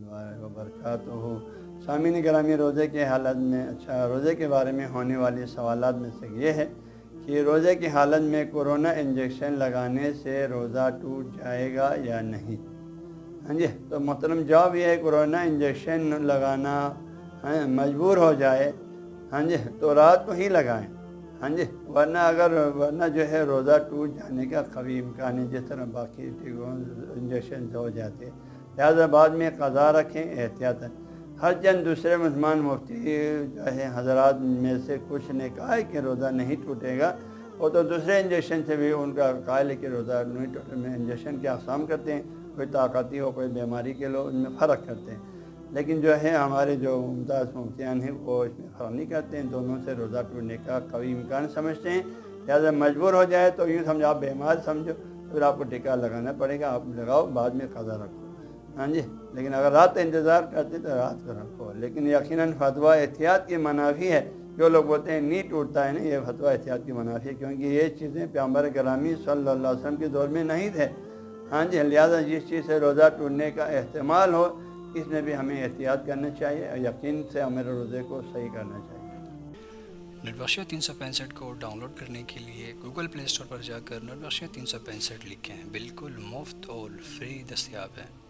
اللہ وبرکاتہ۔ سامعین گرامی، روزے کی حالت میں روزے کے بارے میں ہونے والی سوالات میں سے یہ ہے کہ روزے کی حالت میں کورونا انجیکشن لگانے سے روزہ ٹوٹ جائے گا یا نہیں؟ ہاں جی، تو محترم جواب یہ ہے، کورونا انجیکشن لگانا مجبور ہو جائے ہاں جی تو رات کو ہی لگائیں ہاں جی، ورنہ جو ہے روزہ ٹوٹ جانے کا قوی امکان ہے، جس طرح باقی انجیکشن ہو جاتے ہیں۔ لہٰذا بعد میں قضا رکھیں احتیاطاً۔ ہر چند دوسرے مسلمان مفتی جو ہے حضرات میں سے کچھ نے کہا ہے کہ روزہ نہیں ٹوٹے گا، وہ تو دوسرے انجیکشن سے بھی ان کا قائل ہے کہ روزہ نہیں ٹوٹے میں انجیکشن کے اقسام کرتے ہیں، کوئی طاقتی ہو کوئی بیماری کے لوگ ان میں فرق کرتے ہیں، لیکن جو ہے ہمارے جو ممتاز مفتیان ہیں وہ اس میں فرق نہیں کرتے ہیں، دونوں سے روزہ ٹوٹنے کا قوی امکان سمجھتے ہیں۔ لہٰذا مجبور ہو جائے تو یوں سمجھو آپ بیمار سمجھو، پھر آپ کو ٹیکہ لگانا پڑے گا، آپ لگاؤ بعد میں قضا رکھو ہاں جی، لیکن اگر رات کا انتظار کرتے تو رات کو رکھو۔ لیکن یقیناً فتویٰ احتیاط کی منافی ہے، جو لوگ بولتے ہیں نہیں ٹوٹتا ہے نا، یہ فتویٰ احتیاط کی منافی ہے، کیونکہ یہ چیزیں پیغمبر گرامی صلی اللہ علیہ وسلم کے دور میں نہیں تھے ہاں جی، لہٰذا جس چیز سے روزہ ٹوٹنے کا احتمال ہو اس میں بھی ہمیں احتیاط کرنا چاہیے اور یقین سے ہمارے روزے کو صحیح کرنا چاہیے۔ نیٹ بخشیہ 365 کو ڈاؤن لوڈ کرنے کے لیے گوگل پلے اسٹور پر جا کر نیٹ بخشیہ 365 لکھیں، بالکل مفت اور فری دستیاب ہے۔